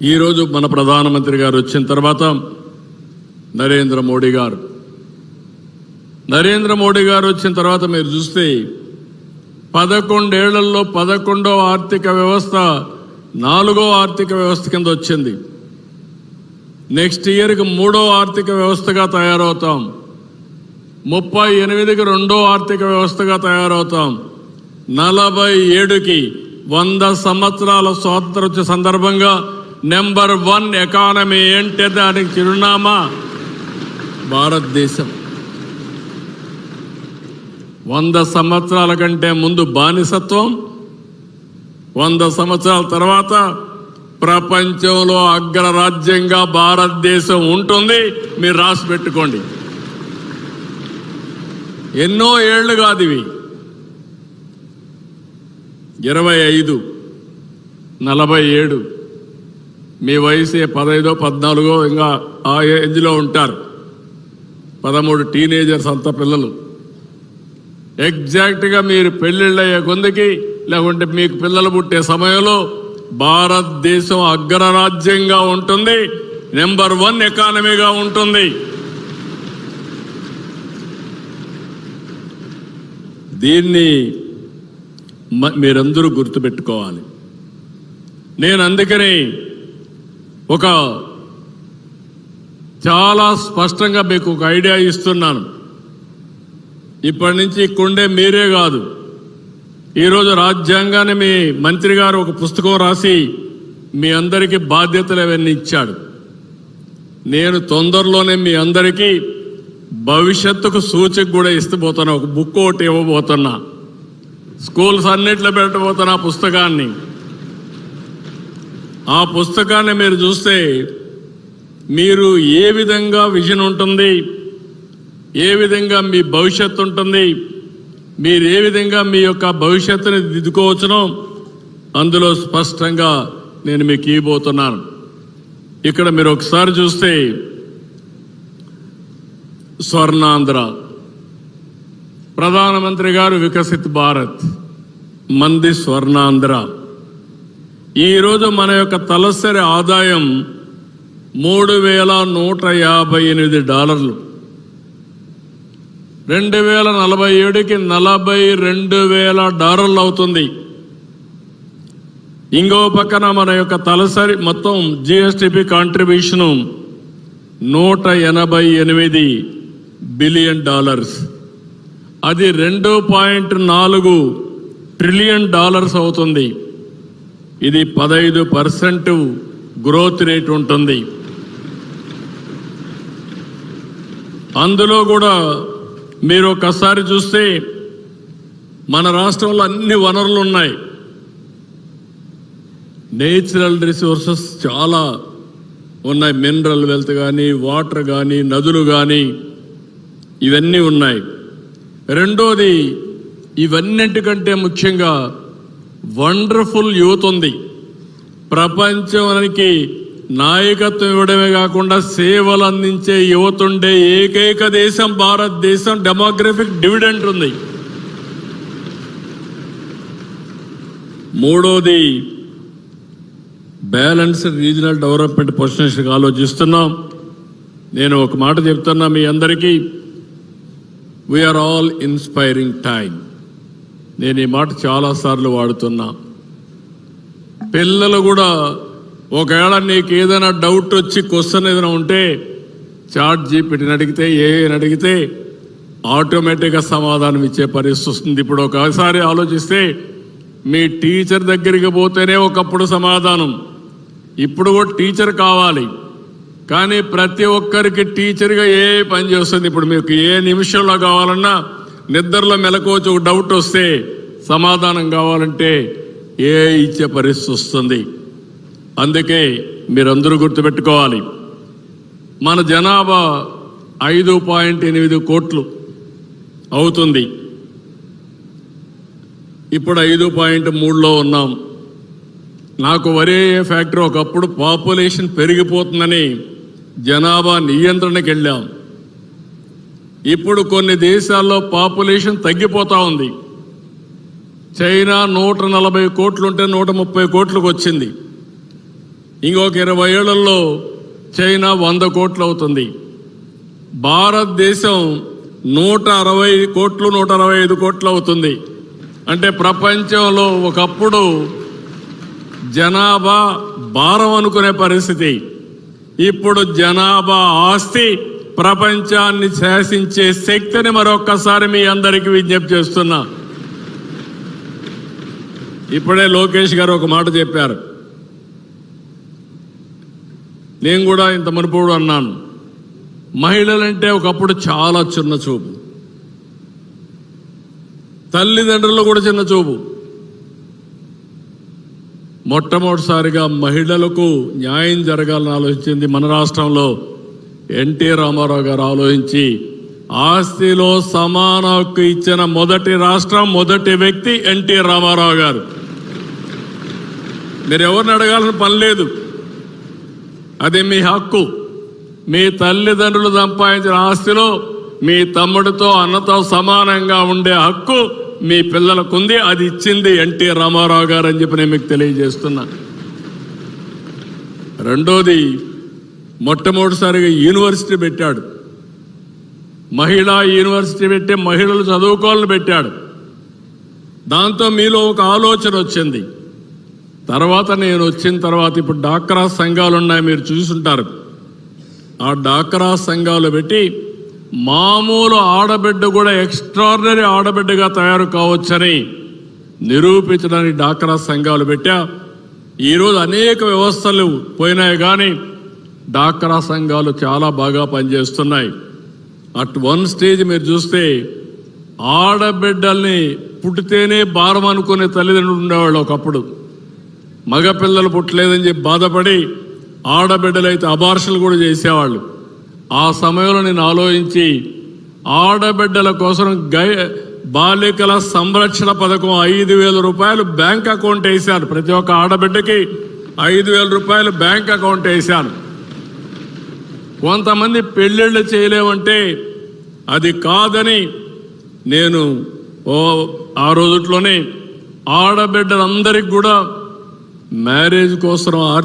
ఈరోజు మన ప్రధానమంత్రి గారు వచ్చిన తర్వాత నరేంద్ర మోడీ గారు వచ్చిన తర్వాత మీరు చూస్తే 11 ఏళ్లలో 11వ ఆర్థిక వ్యవస్థ 4వ ఆర్థిక వ్యవస్థ కింద వచ్చింది. నెక్స్ట్ ఇయర్కి 3వ ఆర్థిక వ్యవస్థగా తయారవుతాం. 38కి 2వ ఆర్థిక వ్యవస్థగా తయారవుతాం. 47కి 100 సంవత్సరాల స్వాతంత్రం వచ్చే సందర్భంగా నెంబర్ 1 ఎకానమీ అంటే దానికి చిరునామా భారతదేశం. 100 సంవత్సరాల కంటే ముందు బానిసత్వం, 100 సంవత్సరాల తర్వాత ప్రపంచంలో అగ్రరాజ్యంగా భారతదేశం ఉంటుంది. మీరు రాసి పెట్టుకోండి. ఎన్నో ఏళ్లు కాదు ఇవి, 25, 47. మీ వయసు 15, 14 ఇంకా ఆ ఏజ్లో ఉంటారు. 13 టీనేజర్స్ అంతా పిల్లలు. ఎగ్జాక్ట్గా మీరు పెళ్ళిళ్ళు అయ్యే కొందికి లేకుంటే మీకు పిల్లలు పుట్టే సమయంలో భారతదేశం అగ్రరాజ్యంగా ఉంటుంది, నెంబర్ 1 ఎకానమీగా ఉంటుంది. దీన్ని మీరందరూ గుర్తుపెట్టుకోవాలి. నేను అందుకని ఒక చాలా స్పష్టంగా మీకు ఒక ఐడియా ఇస్తున్నాను. ఇప్పటి నుంచి ఇక్కడే మీరే కాదు, ఈరోజు రాజ్యాంగాన్ని మీ మంత్రి గారు ఒక పుస్తకం రాసి మీ అందరికీ బాధ్యతలు అవన్నీ ఇచ్చాడు. నేను తొందరలోనే మీ అందరికీ భవిష్యత్తుకు సూచిక కూడా ఇస్తబోతున్నా. ఒక బుక్ ఒకటి ఇవ్వబోతున్నా, స్కూల్స్ అన్నిట్లో పెట్టబోతున్నా పుస్తకాన్ని. ఆ పుస్తకాన్ని మీరు చూస్తే మీరు ఏ విధంగా విజన్ ఉంటుంది, ఏ విధంగా మీ భవిష్యత్తు ఉంటుంది, మీరు ఏ విధంగా మీ యొక్క భవిష్యత్తుని దిద్దుకోవచ్చునో అందులో స్పష్టంగా నేను మీకు ఇవ్వబోతున్నాను. ఇక్కడ మీరు ఒకసారి చూస్తే స్వర్ణాంధ్ర, ప్రధానమంత్రి గారు వికసిత్ భారత్, మంది స్వర్ణాంధ్ర. ఈరోజు మన యొక్క తలసరి ఆదాయం $3,158. 2047కి $42,000 అవుతుంది. ఇంకో పక్కన మన యొక్క తలసరి మొత్తం జిఎస్టిపి కాంట్రిబ్యూషను $188 బిలియన్. అది $2.4 ట్రిలియన్ అవుతుంది. ఇది 15% గ్రోత్ రేట్ ఉంటుంది. అందులో కూడా మీరు ఒకసారి చూస్తే మన రాష్ట్రంలో అన్ని వనరులు ఉన్నాయి. నేచురల్ రిసోర్సెస్ చాలా ఉన్నాయి. మినరల్ వెల్త్ కానీ, వాటర్ కానీ, నదులు కానీ, ఇవన్నీ ఉన్నాయి. రెండోది, ఇవన్నింటికంటే ముఖ్యంగా వండర్ఫుల్ యూత్ ఉంది. ప్రపంచానికి నాయకత్వం ఇవ్వడమే కాకుండా సేవలు అందించే యువత ఉండే ఏకైక దేశం భారతదేశం. డెమోగ్రఫిక్ డివిడెండ్ ఉంది. మూడోది, బ్యాలెన్స్డ్ రీజనల్ డెవలప్మెంట్ పొజిషన్స్కి ఆలోచిస్తున్నాం. నేను ఒక మాట చెప్తున్నా మీ అందరికీ, వీఆర్ ఆల్ ఇన్స్పైరింగ్ టైం. నేను ఈ మాట చాలాసార్లు వాడుతున్నా. పిల్లలు కూడా ఒకవేళ నీకు ఏదైనా డౌట్ వచ్చి క్వశ్చన్ ఏదైనా ఉంటే చాట్ జీపీటీని అడిగితే, ఏఐని అడిగితే ఆటోమేటిక్గా సమాధానం ఇచ్చే పరిస్థితి వస్తుంది. ఇప్పుడు ఒకసారి ఆలోచిస్తే మీ టీచర్ దగ్గరికి పోతేనే ఒకప్పుడు సమాధానం, ఇప్పుడు కూడా టీచర్ కావాలి. కానీ ప్రతి ఒక్కరికి టీచర్గా ఏ పని చేస్తుంది. ఇప్పుడు మీకు ఏ నిమిషంలో కావాలన్నా నిద్రలో మెలకువచ్చి ఒక డౌట్ వస్తే సమాధానం కావాలంటే ఏ ఇచ్చే పరిస్థితి వస్తుంది. అందుకే మీరందరూ గుర్తుపెట్టుకోవాలి, మన జనాభా 5.8 కోట్లు అవుతుంది. ఇప్పుడు 5.3లో ఉన్నాం. నాకు వరే ఫ్యాక్టరీ ఒకప్పుడు పాపులేషన్ పెరిగిపోతుందని జనాభా నియంత్రణకి వెళ్ళాం. ఇప్పుడు కొన్ని దేశాల్లో పాపులేషన్ తగ్గిపోతూ ఉంది. చైనా 140 కోట్లు ఉంటే 130 కోట్లకు వచ్చింది. ఇంకొక 20 ఏళ్లలో చైనా 100 కోట్లు అవుతుంది. భారతదేశం 160 కోట్లు 165 కోట్లు అవుతుంది. అంటే ప్రపంచంలో ఒకప్పుడు జనాభా భారం అనుకునే పరిస్థితి, ఇప్పుడు జనాభా ఆస్తి ప్రపంచాన్ని శాసించే శక్తిని మరొక్కసారి మీ అందరికీ విజ్ఞప్తి చేస్తున్నా. ఇప్పుడే లోకేష్ గారు ఒక మాట చెప్పారు, నేను కూడా ఇంత మునుపుడు అన్నాను, మహిళలంటే ఒకప్పుడు చాలా చిన్న చూపు, తల్లిదండ్రులు కూడా చిన్న చూపు. మొట్టమొదటిసారిగా మహిళలకు న్యాయం జరగాలని ఆలోచించింది మన రాష్ట్రంలో ఎన్టీ రామారావు గారు ఆలోచించి ఆస్తిలో సమాన హక్కు ఇచ్చిన మొదటి రాష్ట్రం, మొదటి వ్యక్తి ఎన్టీ రామారావు గారు. మీరు ఎవరిని అడగాల్సిన పని లేదు, అది మీ హక్కు. మీ తల్లిదండ్రులు సంపాదించిన ఆస్తిలో మీ తమ్ముడితో అన్నతో సమానంగా ఉండే హక్కు మీ పిల్లలకుంది, అది ఇచ్చింది ఎన్టీ రామారావు గారు అని చెప్పి నేను మీకు తెలియజేస్తున్నా. రెండోది, మొట్టమొదటిసారిగా యూనివర్సిటీ పెట్టాడు, మహిళా యూనివర్సిటీ పెట్టి మహిళలు చదువుకోవాలని పెట్టాడు. దాంతో మీలో ఒక ఆలోచన వచ్చింది. తర్వాత నేను వచ్చిన తర్వాత ఇప్పుడు డాక్రా సంఘాలు ఉన్నాయి, మీరు చూసుంటారు. ఆ డాక్రా సంఘాలు పెట్టి మామూలు ఆడబిడ్డ కూడా ఎక్స్ట్రాడినరీ ఆడబిడ్డగా తయారు కావచ్చని నిరూపించడానికి డాక్రా సంఘాలు పెట్టా. ఈరోజు అనేక వ్యవస్థలు పోయినాయి కానీ డాక్రా సంఘాలు చాలా బాగా పనిచేస్తున్నాయి. అట్ వన్ స్టేజ్ మీరు చూస్తే ఆడబిడ్డల్ని పుట్టితేనే భారం అనుకునే తల్లిదండ్రులు ఉండేవాళ్ళు. ఒకప్పుడు మగపిల్లలు పుట్టలేదని చెప్పి బాధపడి ఆడబిడ్డలైతే అబార్షన్లు కూడా చేసేవాళ్ళు. ఆ సమయంలో నేను ఆలోచించి ఆడబిడ్డల కోసం బాలికల సంరక్షణ పథకం 5,000 రూపాయలు బ్యాంక్ అకౌంట్ వేశాను. ప్రతి ఒక్క ఆడబిడ్డకి 5,000 రూపాయలు బ్యాంక్ అకౌంట్ వేశాను. కొంతమంది పెళ్ళిళ్ళు చేయలేమంటే అది కాదని నేను ఆ రోజుట్లోనే ఆడబిడ్డలందరికీ కూడా మ్యారేజ్ కోసం